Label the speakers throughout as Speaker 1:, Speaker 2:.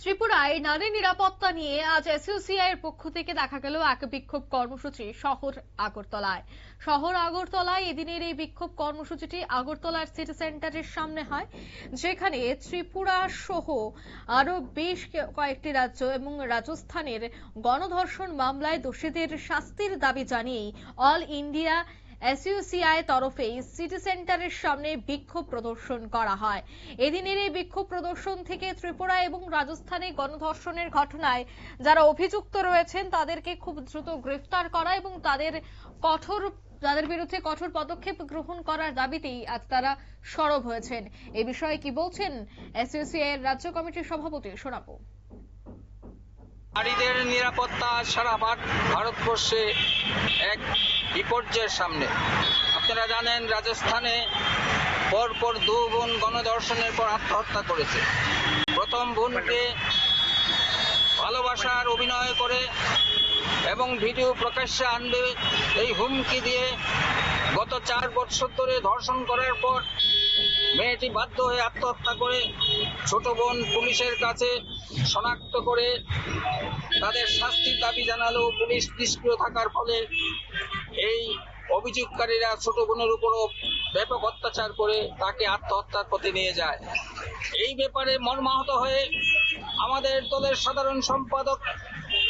Speaker 1: ত্রিপুরায় নারী নিরাপত্তা নিয়ে আজ এসইউসিআই এর পক্ষ থেকে দেখা গেল এক বিক্ষোভ কর্মসূচি শহর আগরতলায় এদিনের এই বিক্ষোভ কর্মসূচিটি আগরতলার সিটি সেন্টারের সামনে হয়, যেখানে ত্রিপুরা সহ আরো বেশ কয়েকটি রাজ্য এবং রাজস্থানের গণধর্ষণ মামলায় দোষীদের শাস্তির দাবি জানিয়ে অল ইন্ডিয়া এসইউসিআই তরফে সিটি সেন্টারের সামনে বিক্ষোভ প্রদর্শন করা হয়। এদিনের এই বিক্ষোভ প্রদর্শন থেকে ত্রিপুরা এবং রাজস্থানে গণধর্ষণের ঘটনায় যারা অভিযুক্ত রয়েছেন তাদেরকে খুব দ্রুত গ্রেফতার করা এবং তাদের বিরুদ্ধে কঠোর পদক্ষেপ গ্রহণ করার দাবিতেই আজ তারা সরব হয়েছেন। এ বিষয়ে কি বলছেন এসইউসিআই এর রাজ্য কমিটির সভাপতি, শোনাবো।
Speaker 2: নারীদের নিরাপত্তা সারা ভারতবর্ষে এক বিপর্যয়ের সামনে। আপনারা জানেন, রাজস্থানে পরপর দু বোন গণধর্ষণের পর আত্মহত্যা করেছে। প্রথম বোনকে ভালোবাসার অভিনয় করে এবং ভিডিও প্রকাশ্যে আনবে এই হুমকি দিয়ে গত 4 বছর ধরে ধর্ষণ করার পর মেয়েটি বাধ্য হয়ে আত্মহত্যা করে। ছোট বোন পুলিশের কাছে শনাক্ত করে তাদের শাস্তির দাবি জানালেও পুলিশ নিষ্ক্রিয় থাকার ফলে এই অভিযোগকারীরা ছোট বোনের উপরও ব্যাপক অত্যাচার করে তাকে আত্মহত্যার পথে নিয়ে যায়। এই ব্যাপারে মর্মাহত হয়ে আমাদের দলের সাধারণ সম্পাদক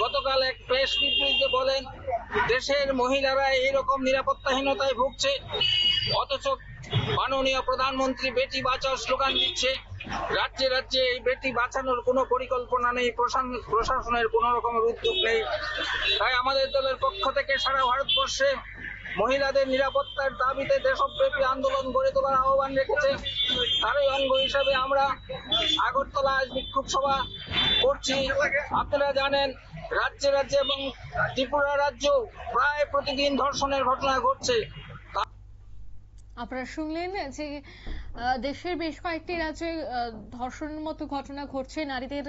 Speaker 2: গতকাল এক প্রেস বিবৃতিতে বলেন, দেশের মহিলারা এইরকম নিরাপত্তাহীনতায় ভুগছে, অথচ মাননীয় প্রধানমন্ত্রী বেটি বাঁচাও স্লোগান দিচ্ছে। রাজ্যে রাজ্যে এই বেটি বাঁচানোর কোনো পরিকল্পনা নেই, প্রশাসনের কোনো রকমের উদ্যোগ নেই। তাই আমাদের দলের পক্ষ থেকে সারা ভারতবর্ষে মহিলাদের নিরাপত্তার দাবিতে দেশব্যাপী আন্দোলন গড়ে তোলার আহ্বান রেখেছে। তারই অঙ্গ হিসাবে আমরা আগরতলায় বিক্ষোভ সভা করছি। আপনারা জানেন, রাজ্যে রাজ্যে এবং ত্রিপুরা রাজ্য প্রায় প্রতিদিন ধর্ষণের ঘটনা ঘটছে।
Speaker 1: আপনারা শুনলেন যে দেশের বেশ কয়েকটি রাজ্যে ধর্ষণের মতো ঘটনা ঘটছে, নারীদের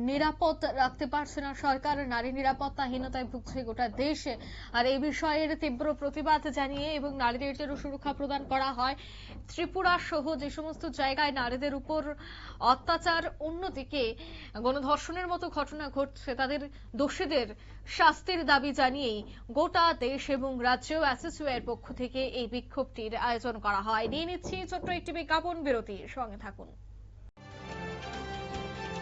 Speaker 1: নিরাপদ রাখতে পারছে না সরকার, নারী নিরাপত্তাহীনতায় ভুগছে গোটা দেশ। আর এই বিষয়ের তীব্র প্রতিবাদ জানিয়ে এবং নারীদের জন্য সুরক্ষা প্রদান করা হয় ত্রিপুরা সহ যে সমস্ত জায়গায় নারীদের উপর অত্যাচার, অন্যদিকে গণধর্ষণের মতো ঘটনা ঘটছে তাদের দোষীদের শাস্তির দাবি জানিয়েই গোটা দেশ এবং রাজ্য এসইউসিআই এর পক্ষ থেকে এই বিক্ষোভটির আয়োজন করা হয়। নিয়ে নিচ্ছি ছোট্ট একটি বিজ্ঞাপন বিরতি, সঙ্গে থাকুন।